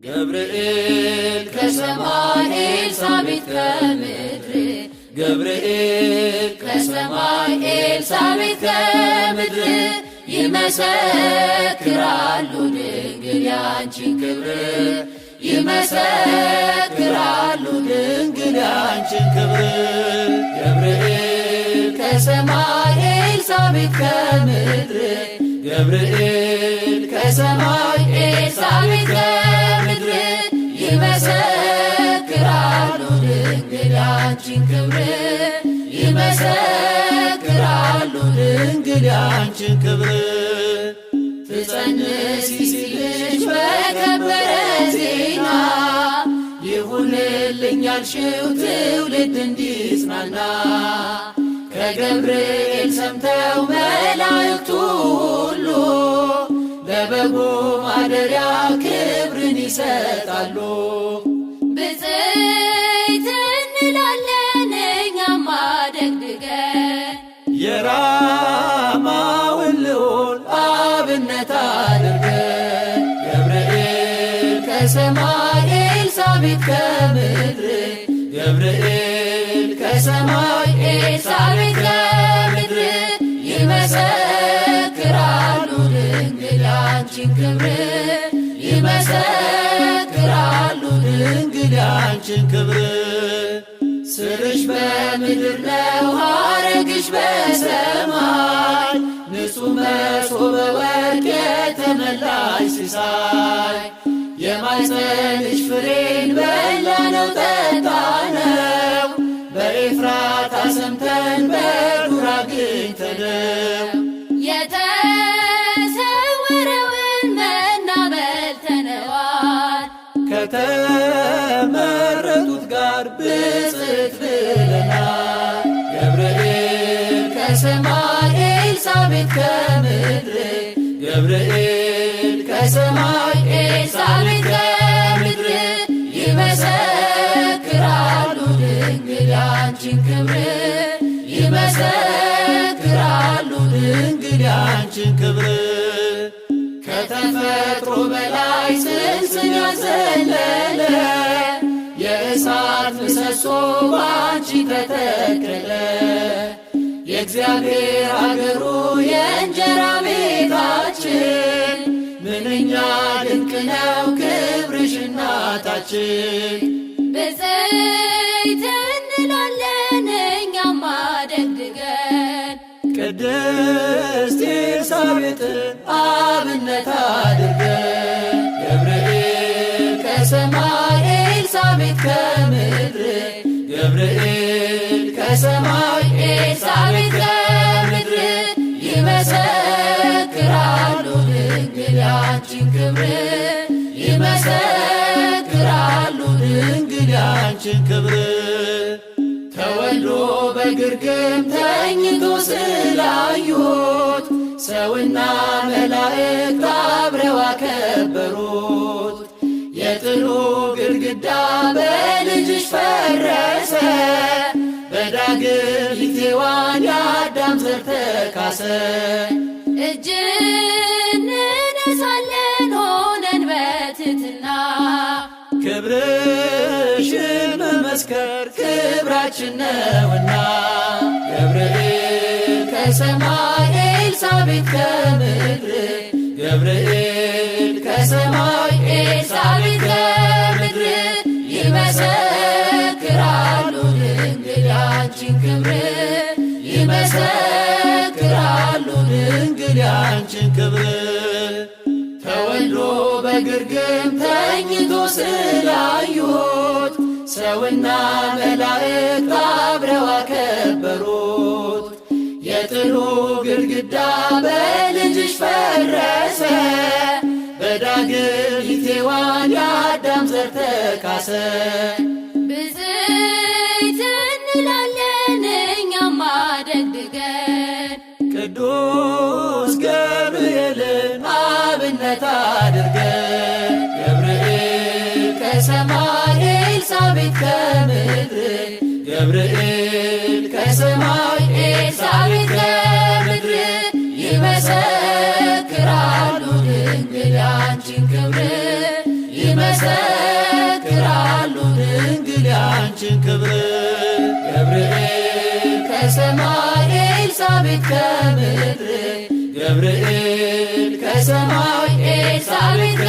ገብርኤል ከሰማይ ኤልሳቤጥ ከምድር ገብርኤል ከሰማይ ኤልሳቤጥ ከምድር ይመሰክራሉ ድንግል ያንቺን ክብር ይመሰክራሉ ድንግል ያንቺን ክብር ገብርኤል ከሰማይ ኤልሳቤጥ ከምድር ገብርኤል ከሰማይ ኤልሳቤጥ ከምድር ይመሰክራሉ ድንግል ያንቺን ክብር ይመሰክራሉ ድንግል ያንቺን ክብር ትጸንሲ ሲልሽ በከበረ ዜና ይሁንልኝ ያልሽው ትውልድ እንዲጽናና ከገብርኤል ሰምተው መላእክቱ ሁሉ ለበጉ ማደሪያ ክብርን ይሰጣሉ። ብፅዕት እንላለን እኛም አደግድገን የራማውን ልዑል አብነት አድርገን ገብርኤል ከሰማይ ኤልሳቤጥ ከምድር ገብርኤል ከሰማይ ኤልሳቤጥ ከምድር ይመሰክራሉ ድንግል ያንቺን ክብር ይመሰክራሉ ድንግል ያንቺን ክብር ስርሽ በምድር ነው ሐረግሽ በሰማይ ንጹሕ መሶበ ወርቅ የተመላሽ ሲሳይ የማኅፀንሽ ፍሬን በላነው ጠጣነው በኤፍራታ ሰምተን በዱር አግኝተነው የተሰወረውን መና በልተነዋል ከተመረጡት ጋር ብፅዕት ብለናል ገብርኤል ከሰማይ ኤልሳቤጥ ከምድር ገብርኤል ከሰማይ ኤልሳቤጥ ከምድር ይመሰክራሉ ድንግል ያንቺን ክብር ይመሰክራሉ ድንግል ያንቺን ክብር ከተፈጥሮ በላይ ጽንስን ያዘለለ የእሳት ምሰሶ ባንቺ ተተከለ የእግዚአብሔር አገሩ የእንጀራ ቤታችን ምንኛ ድንቅ ነው ክብርሽ እናታችን ብፅዕት እንላለን እኛም አደግድገን ቅድስት ኤልሳቤጥን አብነት አድርገን ገብርኤል ከሰማይ ኤልሳቤጥ ከምድር ገብርኤል ከሰማይ ኤልሳቤጥ ከምድር ይመሰክራሉ ድንግል ያንቺን ክብር ይመሰክራሉ ድንግል ያንቺን ክብር ተወልዶ በግርግም ተኝቶ ስላዩት ሰውና መላእክት አብረው አከበሩት የጥሉ ግድግዳ በልጅሽ ፈረሰ በዳግም ሔዋን የአዳም ዘር ተካሰ እጅ እንነሳለን ሆነን በትሕትና ክብርሽን መመስከር ክብራችን ነውና ገብርኤል ከሰማይ ኤልሳቤጥ ከምድር ገብርኤል ከሰማይ ኤልሳቤጥ ከምድር ይመሰክራሉ ድንግል ያንቺን ክብር ይመሰክራሉ ድንግል ያንቺን ክብር ተወልዶ በግርግም ተኝቶ ስላዩት ሰውና መላእክት አብረው አከበሩት የጥሉ ግድግዳ በልጅሽ ፈረሰ በዳግም ሔዋን የአዳም ዘር ተካሰ ብፅዕት እንላለን እኛም አደግድገን ቅዱስ ገብርኤልን አብነት አድርገን ገብርኤል ከሰማይ ኤልሳቤጥ ከምድር ገብርኤል ከሰማይ ኤልሳቤጥ ከምድር ይመሰክራሉ ድንግል ያንቺን ክብር ይመሰክራሉ ድንግል ያንቺን ክብር። ገብርኤል ከሰማይ ኤልሳቤጥ ከምድር ገብርኤል ከሰማይ ኤልሳቤጥ